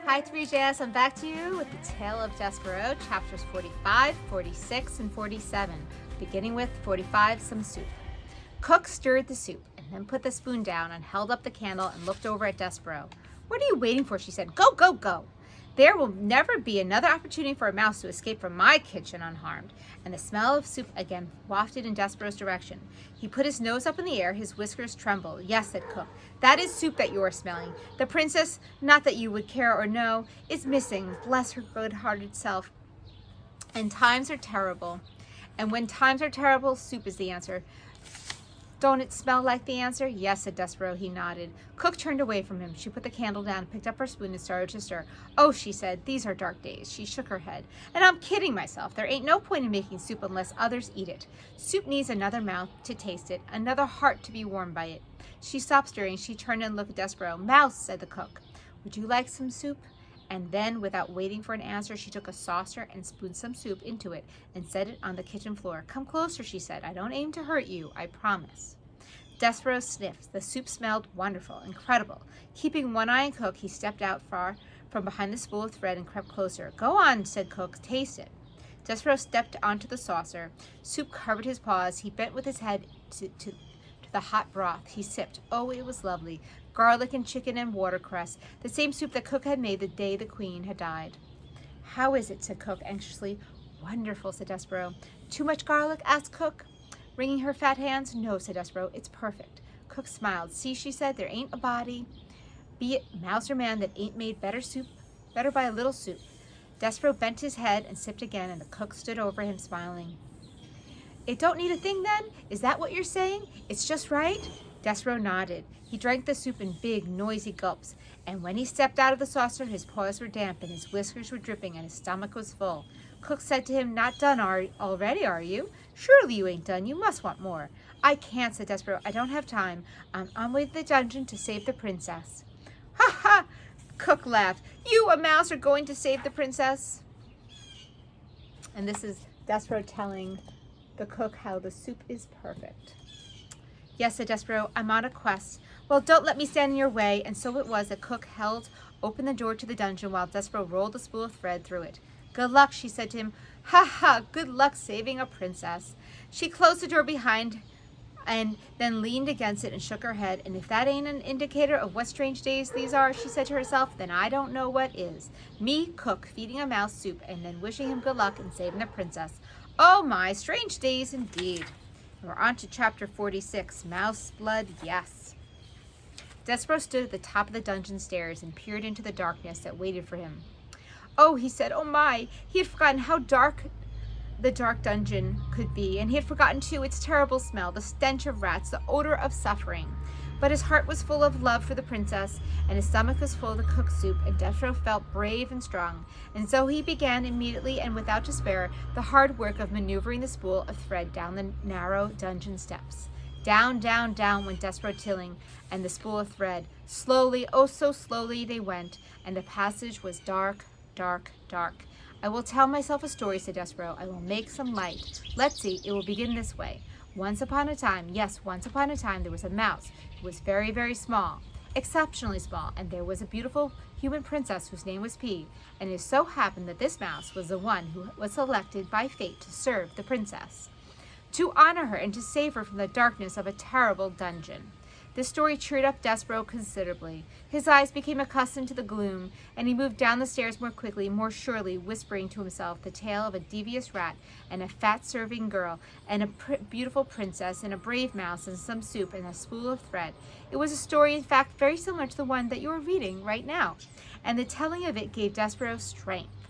Hi 3JS, I'm back to you with the Tale of Despereaux, chapters 45, 46, and 47, beginning with 45, some soup. Cook stirred the soup and then put the spoon down and held up the candle and looked over at Despereaux. "What are you waiting for?" she said. "Go, go, go. There will never be another opportunity for a mouse to escape from my kitchen unharmed." And the smell of soup again wafted in Despereaux's direction. He put his nose up in the air, his whiskers trembled. "Yes," said Cook, "that is soup that you are smelling. The princess, not that you would care or know, is missing. Bless her good-hearted self. And times are terrible. And when times are terrible, soup is the answer. Don't it smell like the answer?" "Yes," said Despereaux. He nodded. Cook turned away from him. She put the candle down, picked up her spoon, and started to stir. "Oh," she said, "these are dark days." She shook her head. "And I'm kidding myself. There ain't no point in making soup unless others eat it. Soup needs another mouth to taste it, another heart to be warmed by it." She stopped stirring. She turned and looked at Despereaux. "Mouse," said the cook, "would you like some soup?" And then, without waiting for an answer, she took a saucer and spooned some soup into it and set it on the kitchen floor. "Come closer," she said. "I don't aim to hurt you, I promise." Despereaux sniffed. The soup smelled wonderful, incredible. Keeping one eye on Cook, he stepped out far from behind the spool of thread and crept closer. "Go on," said Cook. "Taste it." Despereaux stepped onto the saucer. Soup covered his paws. He bent with his head to the hot broth. He sipped. Oh, it was lovely. Garlic and chicken and watercress. The same soup that Cook had made the day the queen had died. "How is it?" said Cook anxiously. "Wonderful," said Despereaux. "Too much garlic?" asked Cook, wringing her fat hands. "No," said Despereaux. "It's perfect." Cook smiled. "See," she said, "there ain't a body, be it mouse or man, that ain't made better by a little soup." Despereaux bent his head and sipped again, and the cook stood over him, smiling. "It don't need a thing, then? Is that what you're saying? It's just right?" Despereaux nodded. He drank the soup in big, noisy gulps, and when he stepped out of the saucer, his paws were damp, and his whiskers were dripping, and his stomach was full. Cook said to him, "Not done already, are you? Surely you ain't done. You must want more." "I can't," said Despereaux. "I don't have time. I'm on my way to the dungeon to save the princess." "Ha ha!" Cook laughed. "You, a mouse, are going to save the princess?" And this is Despereaux telling the cook how the soup is perfect. "Yes," said Despereaux, "I'm on a quest." "Well, don't let me stand in your way." And so it was that Cook held open the door to the dungeon while Despereaux rolled a spool of thread through it. "Good luck," she said to him. "Ha ha, good luck saving a princess." She closed the door behind and then leaned against it and shook her head. "And if that ain't an indicator of what strange days these are," she said to herself, "then I don't know what is. Me, Cook, feeding a mouse soup and then wishing him good luck in saving the princess. Oh my, strange days indeed." We're on to chapter 46, Mouse Blood, Yes. Despereaux stood at the top of the dungeon stairs and peered into the darkness that waited for him. "Oh," he said, "oh my." He had forgotten how dark the dark dungeon could be, and he had forgotten too its terrible smell, the stench of rats, the odor of suffering. But his heart was full of love for the princess, and his stomach was full of the cooked soup, and Despereaux felt brave and strong. And so he began immediately and without despair the hard work of maneuvering the spool of thread down the narrow dungeon steps. Down, down, down went Despereaux Tilling and the spool of thread. Slowly, oh so slowly they went, and the passage was dark, dark, dark. "I will tell myself a story," said Despereaux. "I will make some light. Let's see, it will begin this way. Once upon a time, yes, once upon a time, there was a mouse who was very, very small, exceptionally small, and there was a beautiful human princess whose name was P, and it so happened that this mouse was the one who was selected by fate to serve the princess, to honor her and to save her from the darkness of a terrible dungeon." This story cheered up Despereaux considerably. His eyes became accustomed to the gloom, and he moved down the stairs more quickly, more surely, whispering to himself the tale of a devious rat and a fat serving girl and a beautiful princess and a brave mouse and some soup and a spool of thread. It was a story, in fact, very similar to the one that you are reading right now, and the telling of it gave Despereaux strength.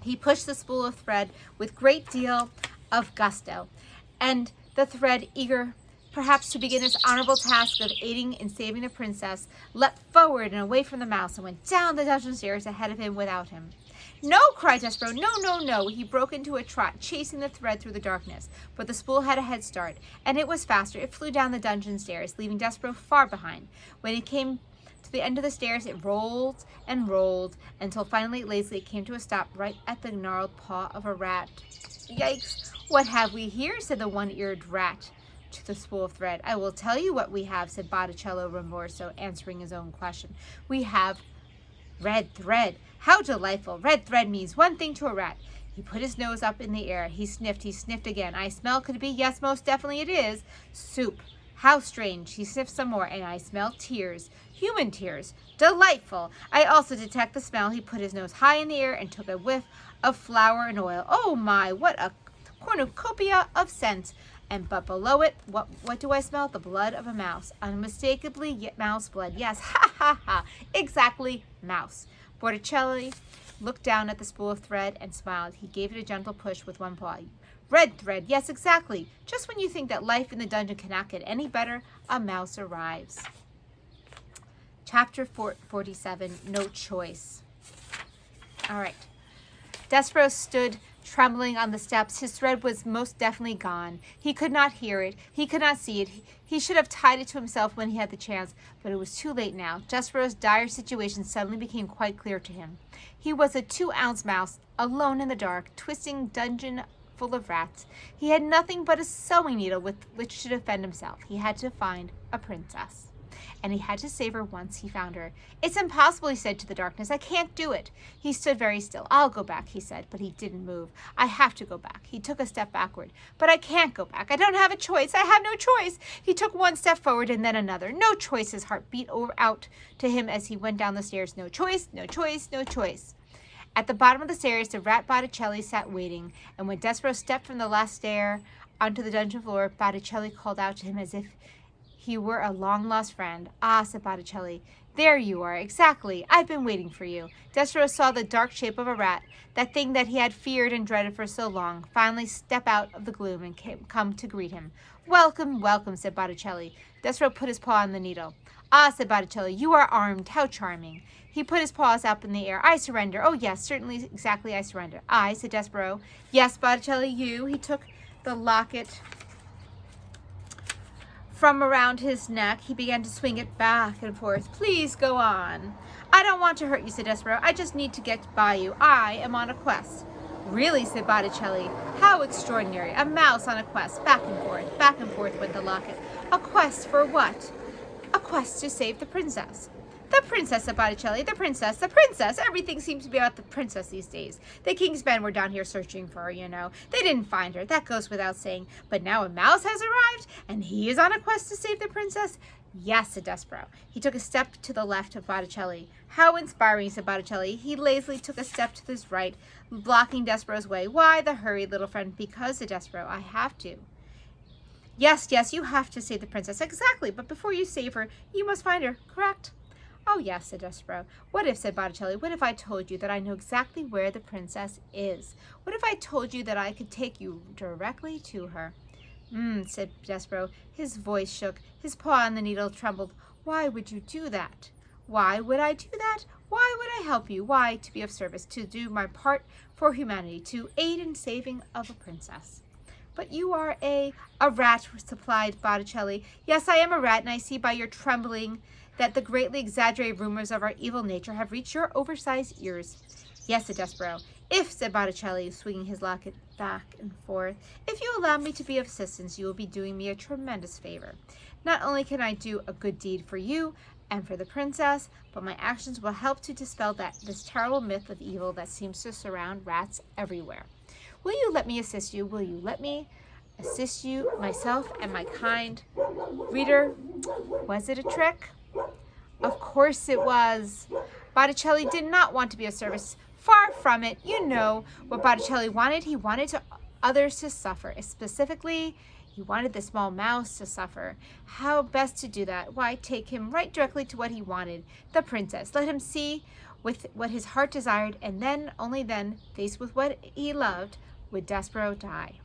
He pushed the spool of thread with great deal of gusto, and the thread, eager perhaps to begin its honorable task of aiding in saving the princess, leapt forward and away from the mouse and went down the dungeon stairs ahead of him without him. "No!" cried Despereaux. "No, no, no!" He broke into a trot, chasing the thread through the darkness. But the spool had a head start, and it was faster. It flew down the dungeon stairs, leaving Despereaux far behind. When it came to the end of the stairs, it rolled and rolled, until finally, lazily, it came to a stop right at the gnarled paw of a rat. "Yikes! What have we here?" said the one-eared rat to the spool of thread. "I will tell you what we have," said Botticello Rimborso, answering his own question. "We have Red thread. How delightful. Red thread means one thing to a rat. He put his nose up in the air. He sniffed again. I smell, could it be? Yes, most definitely it is. Soup. How strange. He sniffed some more, and I smell tears. Human tears. Delightful. I also detect the smell. He put his nose high in the air and took a whiff of flour and oil. Oh my, what a cornucopia of scents. But below it, what do I smell? The blood of a mouse. Unmistakably mouse blood. Yes, ha ha ha. Exactly, mouse. Botticelli looked down at the spool of thread and smiled. He gave it a gentle push with one paw. Red thread, yes, exactly. Just when you think that life in the dungeon cannot get any better, a mouse arrives. Chapter 47, No Choice. All right. Despereaux stood trembling on the steps. His thread was most definitely gone. He could not hear it. He could not see it. He should have tied it to himself when he had the chance, but it was too late now. Despereaux's dire situation suddenly became quite clear to him. He was a 2-ounce mouse, alone in the dark, twisting dungeon full of rats. He had nothing but a sewing needle with which to defend himself. He had to find a princess, and he had to save her once he found her. It's impossible, he said to the darkness. I can't do it. He stood very still. I'll go back, he said, but he didn't move. I have to go back. He took a step backward. But I can't go back. I don't have a choice. I have no choice. He took one step forward and then another. No choice. His heart beat out to him as he went down the stairs. No choice, no choice, no choice. At the bottom of the stairs, the rat Botticelli sat waiting, and when Despereaux stepped from the last stair onto the dungeon floor, Botticelli called out to him as if he were a long-lost friend. Ah, said Botticelli, there you are, exactly. I've been waiting for you. Despereaux saw the dark shape of a rat, that thing that he had feared and dreaded for so long, finally step out of the gloom and come to greet him. Welcome, welcome, said Botticelli. Despereaux put his paw on the needle. Ah, said Botticelli, you are armed. How charming. He put his paws up in the air. I surrender. Oh, yes, certainly, exactly, I surrender. I, said Despereaux. Yes, Botticelli, you. He took the locket from around his neck. He began to swing it back and forth. Please go on. I don't want to hurt you, said Despereaux. I just need to get by you. I am on a quest. Really, said Botticelli. How extraordinary. A mouse on a quest. Back and forth went the locket. A quest for what? A quest to save the princess. The princess, said Botticelli. The princess, the princess. Everything seems to be about the princess these days. The king's men were down here searching for her, you know. They didn't find her. That goes without saying. But now a mouse has arrived, and he is on a quest to save the princess. Yes, said Despereaux. He took a step to the left of Botticelli. How inspiring, said Botticelli. He lazily took a step to his right, blocking Despereaux's way. Why the hurry, little friend? Because, said Despereaux, I have to. Yes, you have to save the princess. Exactly, but before you save her, you must find her, correct? Oh, yes, said Despereaux. What if, said Botticelli, what if I told you that I know exactly where the princess is? What if I told you that I could take you directly to her? Said Despereaux. His voice shook. His paw on the needle trembled. Why would you do that? Why would I do that? Why would I help you? Why? To be of service, to do my part for humanity, to aid in saving of a princess. But you are a rat, supplied Botticelli. Yes, I am a rat, and I see by your trembling that the greatly exaggerated rumors of our evil nature have reached your oversized ears. Yes, said Despereaux. If, said Botticelli, swinging his locket back and forth, if you allow me to be of assistance, you will be doing me a tremendous favor. Not only can I do a good deed for you and for the princess, but my actions will help to dispel this terrible myth of evil that seems to surround rats everywhere. Will you let me assist you? Will you let me assist you, myself and my kind? Reader, was it a trick? Of course it was. Botticelli did not want to be of service. Far from it. You know what Botticelli wanted. He wanted others to suffer. Specifically, he wanted the small mouse to suffer. How best to do that? Why, take him right directly to what he wanted, the princess. Let him see with what his heart desired, and then, only then, faced with what he loved, would Despereaux die.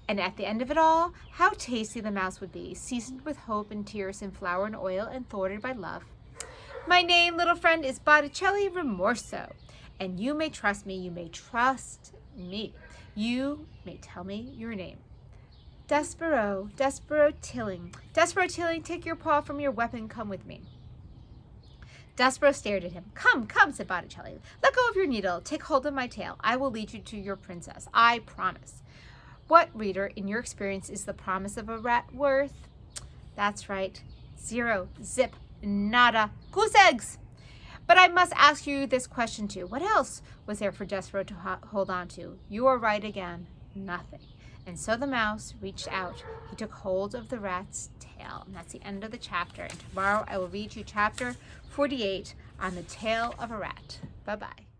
And at the end of it all, how tasty the mouse would be, seasoned with hope and tears and flour and oil and thwarted by love. My name, little friend, is Botticelli Rimorso, and you may trust me. You may trust me. You may tell me your name. Despereaux, Despereaux Tilling. Despereaux Tilling, take your paw from your weapon. Come with me. Despereaux stared at him. Come, said Botticelli. Let go of your needle. Take hold of my tail. I will lead you to your princess. I promise. What, reader, in your experience, is the promise of a rat worth? That's right. 0, zip, nada, goose eggs. But I must ask you this question too. What else was there for Despereaux to hold on to? You are right again. Nothing. And so the mouse reached out. He took hold of the rat's tail. And that's the end of the chapter. And tomorrow I will read you chapter 48 on the tail of a rat. Bye-bye.